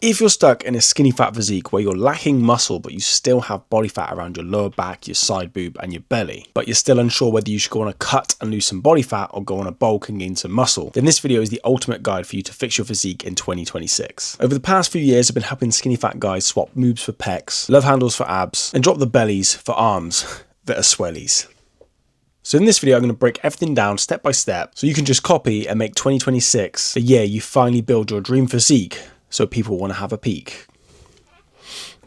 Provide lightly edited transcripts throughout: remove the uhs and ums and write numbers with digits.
If you're stuck in a skinny fat physique where you're lacking muscle but you still have body fat around your lower back, your side boob and your belly, but you're still unsure whether you should go on a cut and lose some body fat or go on a bulk and gain some muscle, then this video is the ultimate guide for you to fix your physique in 2026. Over the past few years I've been helping skinny fat guys swap moves for pecs, love handles for abs, and drop the bellies for arms that are swellies. So in this video, I'm going to break everything down step by step so you can just copy and make 2026 the year you finally build your dream physique so people want to have a peek.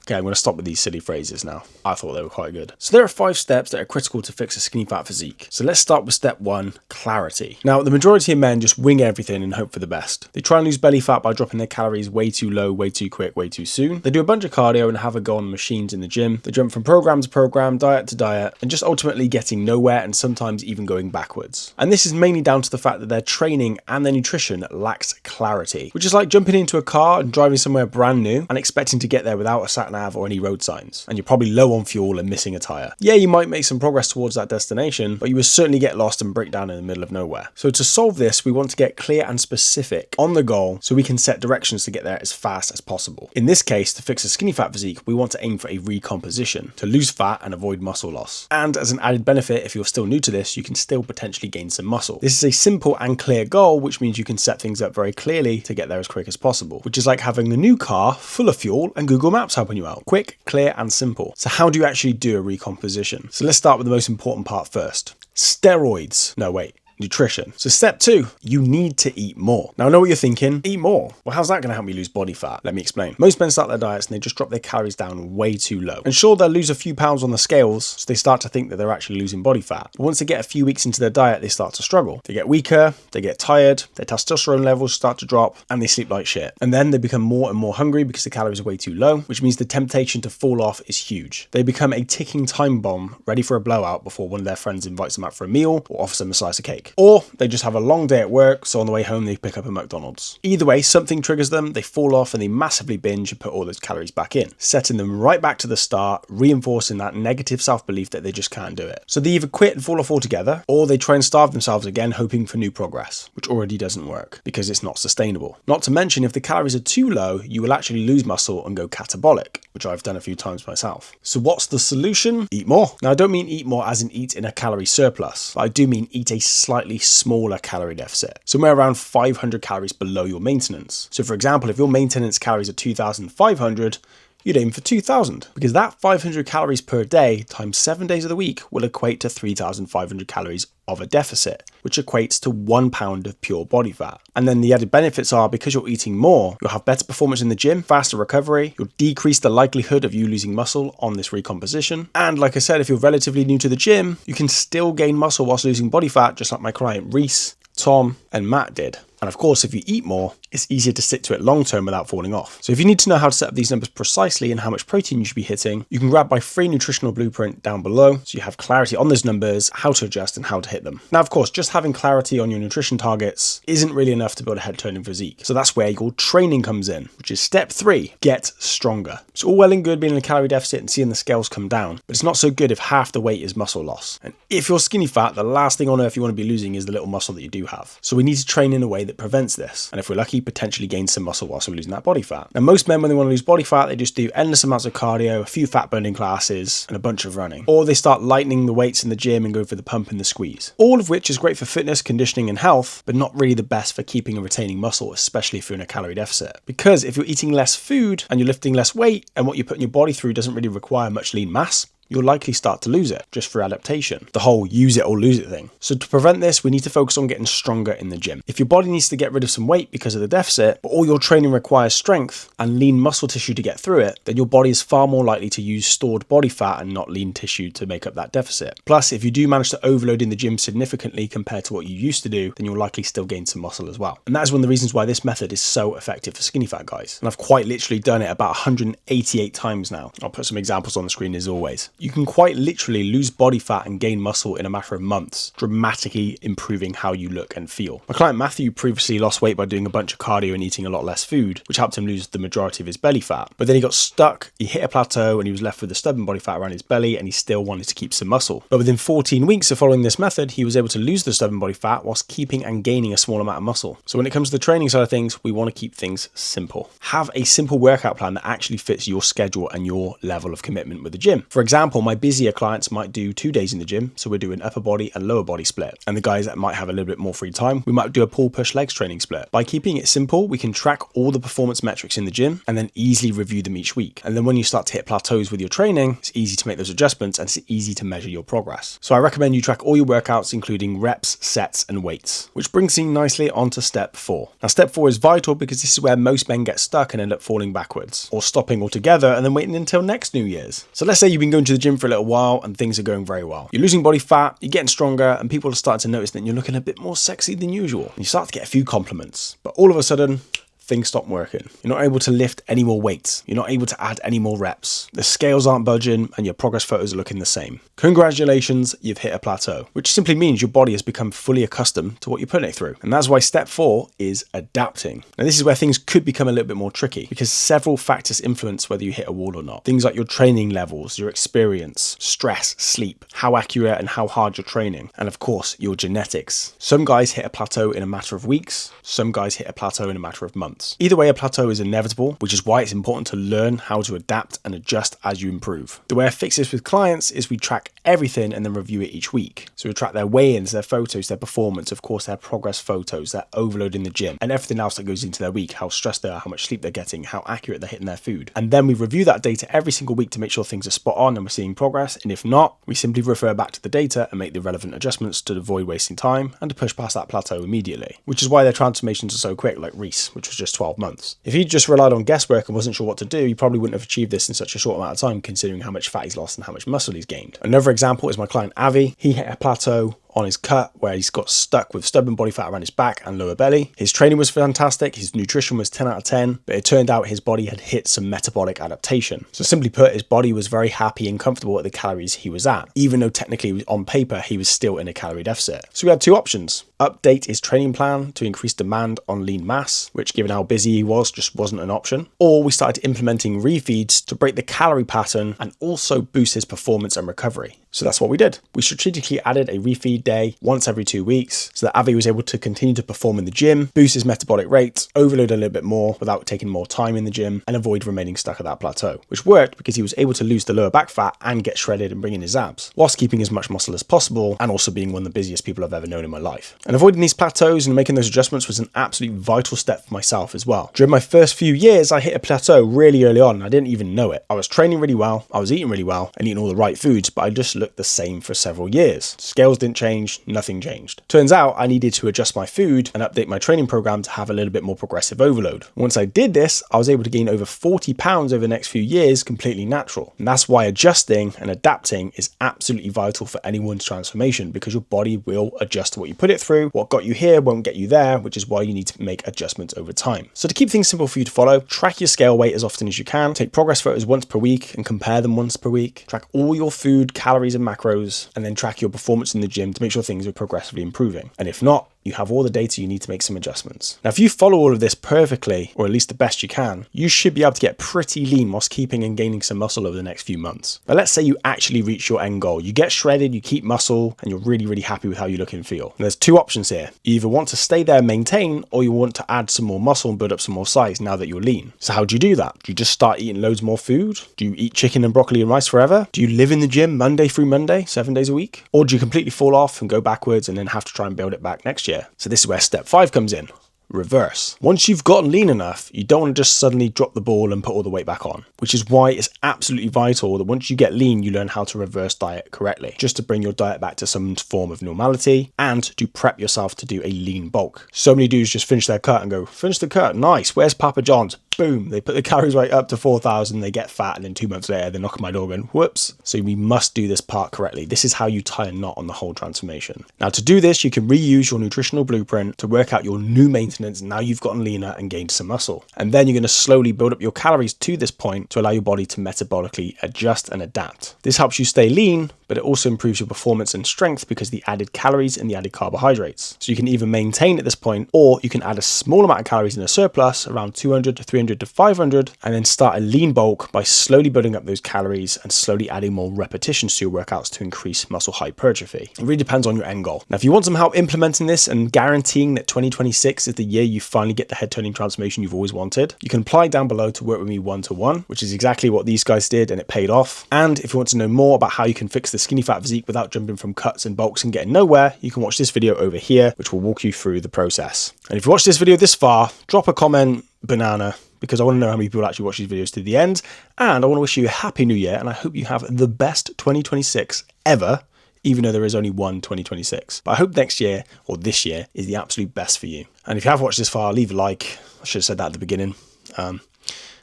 Okay, I'm going to stop with these silly phrases now. I thought they were quite good. So there are 5 steps that are critical to fix a skinny fat physique. So let's start with step 1, clarity. Now, the majority of men just wing everything and hope for the best. They try and lose belly fat by dropping their calories way too low, way too quick, way too soon. They do a bunch of cardio and have a go on machines in the gym. They jump from program to program, diet to diet, and just ultimately getting nowhere and sometimes even going backwards. And this is mainly down to the fact that their training and their nutrition lacks clarity, which is like jumping into a car and driving somewhere brand new and expecting to get there without a sat-nav or any road signs, and you're probably low on fuel and missing a tyre. Yeah, you might make some progress towards that destination, but you will certainly get lost and break down in the middle of nowhere. So to solve this, we want to get clear and specific on the goal so we can set directions to get there as fast as possible. In this case, to fix a skinny fat physique, we want to aim for a recomposition, to lose fat and avoid muscle loss. And as an added benefit, if you're still new to this, you can still potentially gain some muscle. This is a simple and clear goal, which means you can set things up very clearly to get there as quick as possible, which is like having a new car full of fuel and Google Maps helping you out. Quick, clear and simple. So how do you actually do a recomposition? So let's start with the most important part first. Steroids. No, wait. Nutrition. So step 2, you need to eat more. Now I know what you're thinking, eat more. Well, how's that going to help me lose body fat? Let me explain. Most men start their diets and they just drop their calories down way too low. And sure, they'll lose a few pounds on the scales, so they start to think that they're actually losing body fat. But once they get a few weeks into their diet, they start to struggle. They get weaker, they get tired, their testosterone levels start to drop, and they sleep like shit. And then they become more and more hungry because the calories are way too low, which means the temptation to fall off is huge. They become a ticking time bomb, ready for a blowout before one of their friends invites them out for a meal or offers them a slice of cake. Or they just have a long day at work, so on the way home they pick up a McDonald's. Either way, something triggers them, they fall off and they massively binge and put all those calories back in, setting them right back to the start, reinforcing that negative self-belief that they just can't do it. So they either quit and fall off altogether, or they try and starve themselves again, hoping for new progress, which already doesn't work because it's not sustainable. Not to mention, if the calories are too low, you will actually lose muscle and go catabolic, which I've done a few times myself. So what's the solution? Eat more. Now I don't mean eat more as in eat in a calorie surplus, but I do mean eat a slightly smaller calorie deficit, somewhere around 500 calories below your maintenance. So for example, if your maintenance calories are 2,500, you'd aim for 2,000, because that 500 calories per day times 7 days of the week will equate to 3,500 calories of a deficit, which equates to 1 pound of pure body fat. And then the added benefits are, because you're eating more, you'll have better performance in the gym, faster recovery, you'll decrease the likelihood of you losing muscle on this recomposition. And like I said, if you're relatively new to the gym, you can still gain muscle whilst losing body fat, just like my client Reese, Tom and Matt did. And of course, if you eat more, it's easier to stick to it long term without falling off. So if you need to know how to set up these numbers precisely and how much protein you should be hitting, you can grab my free nutritional blueprint down below so you have clarity on those numbers, how to adjust and how to hit them. Now, of course, just having clarity on your nutrition targets isn't really enough to build a head-turning physique. So that's where your training comes in, which is step 3, get stronger. It's all well and good being in a calorie deficit and seeing the scales come down, but it's not so good if half the weight is muscle loss. And if you're skinny fat, the last thing on earth you want to be losing is the little muscle that you do have. So we need to train in a way that prevents this. And if we're lucky, potentially gain some muscle whilst we're losing that body fat. Now, most men, when they want to lose body fat, they just do endless amounts of cardio, a few fat burning classes, and a bunch of running. Or they start lightening the weights in the gym and go for the pump and the squeeze. All of which is great for fitness, conditioning, and health, but not really the best for keeping and retaining muscle, especially if you're in a calorie deficit. Because if you're eating less food and you're lifting less weight, and what you're putting your body through doesn't really require much lean mass, you'll likely start to lose it just for adaptation. The whole use it or lose it thing. So to prevent this, we need to focus on getting stronger in the gym. If your body needs to get rid of some weight because of the deficit, but all your training requires strength and lean muscle tissue to get through it, then your body is far more likely to use stored body fat and not lean tissue to make up that deficit. Plus, if you do manage to overload in the gym significantly compared to what you used to do, then you'll likely still gain some muscle as well. And that is one of the reasons why this method is so effective for skinny fat guys. And I've quite literally done it about 188 times now. I'll put some examples on the screen as always. you can quite literally lose body fat and gain muscle in a matter of months, dramatically improving how you look and feel. My client Matthew previously lost weight by doing a bunch of cardio and eating a lot less food, which helped him lose the majority of his belly fat. But then he got stuck, he hit a plateau, and he was left with the stubborn body fat around his belly, and he still wanted to keep some muscle. But within 14 weeks of following this method, he was able to lose the stubborn body fat whilst keeping and gaining a small amount of muscle. So when it comes to the training side of things, we want to keep things simple. Have a simple workout plan that actually fits your schedule and your level of commitment with the gym. For example, my busier clients might do 2 days in the gym, so we're doing upper body and lower body split. And the guys that might have a little bit more free time, we might do a pull push legs training split. By keeping it simple, we can track all the performance metrics in the gym and then easily review them each week. And then when you start to hit plateaus with your training, it's easy to make those adjustments and it's easy to measure your progress. So I recommend you track all your workouts, including reps, sets, and weights, which brings me nicely onto step 4. Now, step 4 is vital because this is where most men get stuck and end up falling backwards or stopping altogether and then waiting until next New Year's. So let's say you've been going to the gym for a little while and things are going very well. You're losing body fat, you're getting stronger, and people are starting to notice that you're looking a bit more sexy than usual. And you start to get a few compliments, but all of a sudden, things stop working. You're not able to lift any more weights. You're not able to add any more reps. The scales aren't budging and your progress photos are looking the same. Congratulations, you've hit a plateau, which simply means your body has become fully accustomed to what you're putting it through. And that's why step 4 is adapting. Now, this is where things could become a little bit more tricky because several factors influence whether you hit a wall or not. Things like your training levels, your experience, stress, sleep, how accurate and how hard you're training, and of course, your genetics. Some guys hit a plateau in a matter of weeks. Some guys hit a plateau in a matter of months. Either way, a plateau is inevitable, which is why it's important to learn how to adapt and adjust as you improve. The way I fix this with clients is we track everything and then review it each week. So we track their weigh-ins, their photos, their performance, of course, their progress photos, their overload in the gym, and everything else that goes into their week, how stressed they are, how much sleep they're getting, how accurate they're hitting their food. And then we review that data every single week to make sure things are spot on and we're seeing progress. And if not, we simply refer back to the data and make the relevant adjustments to avoid wasting time and to push past that plateau immediately, which is why their transformations are so quick, like Reese, which was just 12 months. If he just relied on guesswork and wasn't sure what to do, he probably wouldn't have achieved this in such a short amount of time, considering how much fat he's lost and how much muscle he's gained. Another example is my client Avi. He hit a plateau on his cut where he's got stuck with stubborn body fat around his back and lower belly. His training was fantastic, his nutrition was 10 out of 10, but it turned out his body had hit some metabolic adaptation. So simply put, his body was very happy and comfortable at the calories he was at, even though technically on paper he was still in a calorie deficit. So we had 2 options. Update his training plan to increase demand on lean mass, which given how busy he was just wasn't an option. Or we started implementing refeeds to break the calorie pattern and also boost his performance and recovery. So that's what we did. We strategically added a refeed day once every 2 weeks so that Avi was able to continue to perform in the gym, boost his metabolic rate, overload a little bit more without taking more time in the gym, and avoid remaining stuck at that plateau, which worked because he was able to lose the lower back fat and get shredded and bring in his abs, whilst keeping as much muscle as possible and also being one of the busiest people I've ever known in my life. And avoiding these plateaus and making those adjustments was an absolute vital step for myself as well. During my first few years, I hit a plateau really early on and I didn't even know it. I was training really well, I was eating really well and eating all the right foods, but I just looked the same for several years. Scales didn't change, nothing changed. Turns out I needed to adjust my food and update my training program to have a little bit more progressive overload. Once I did this, I was able to gain over 40 pounds over the next few years completely natural. And that's why adjusting and adapting is absolutely vital for anyone's transformation, because your body will adjust to what you put it through. What got you here won't get you there, which is why you need to make adjustments over time. So to keep things simple for you to follow, track your scale weight as often as you can, take progress photos once per week and compare them once per week, track all your food, calories and macros, and then track your performance in the gym to make sure things are progressively improving. And if not, you have all the data you need to make some adjustments. Now, if you follow all of this perfectly, or at least the best you can, you should be able to get pretty lean whilst keeping and gaining some muscle over the next few months. But let's say you actually reach your end goal. You get shredded, you keep muscle, and you're really, really happy with how you look and feel. And there's 2 options here. You either want to stay there and maintain, or you want to add some more muscle and build up some more size now that you're lean. So how do you do that? Do you just start eating loads more food? Do you eat chicken and broccoli and rice forever? Do you live in the gym Monday through Monday, 7 days a week? Or do you completely fall off and go backwards and then have to try and build it back next year? So this is where step 5 comes in. Reverse. Once you've gotten lean enough, you don't want to just suddenly drop the ball and put all the weight back on, which is why it's absolutely vital that once you get lean, you learn how to reverse diet correctly, just to bring your diet back to some form of normality and to prep yourself to do a lean bulk. So many dudes just finish their cut and go, finish the cut, nice, where's Papa John's? Boom, they put the calories right up to 4,000, they get fat, and then 2 months later, they knock on my door going, whoops. So we must do this part correctly. This is how you tie a knot on the whole transformation. Now, to do this, you can reuse your nutritional blueprint to work out your new maintenance maintenance. Now you've gotten leaner and gained some muscle. And then you're going to slowly build up your calories to this point to allow your body to metabolically adjust and adapt. This helps you stay lean, but it also improves your performance and strength because the added calories and the added carbohydrates. So you can either maintain at this point, or you can add a small amount of calories in a surplus, around 200 to 300 to 500, and then start a lean bulk by slowly building up those calories and slowly adding more repetitions to your workouts to increase muscle hypertrophy. It really depends on your end goal. Now, if you want some help implementing this and guaranteeing that 2026 is the year you finally get the head turning transformation you've always wanted, you can apply down below to work with me one-to-one, which is exactly what these guys did, and it paid off. And if you want to know more about how you can fix the skinny fat physique without jumping from cuts and bulks and getting nowhere, you can watch this video over here, which will walk you through the process. And if you watched this video this far, drop a comment, banana, because I want to know how many people actually watch these videos to the end. And I want to wish you a happy new year, and I hope you have the best 2026 ever, even though there is only one 2026. But I hope next year, or this year, is the absolute best for you. And if you have watched this far, leave a like. I should have said that at the beginning.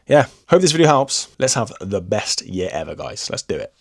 Yeah, hope this video helps. Let's have the best year ever, guys. Let's do it.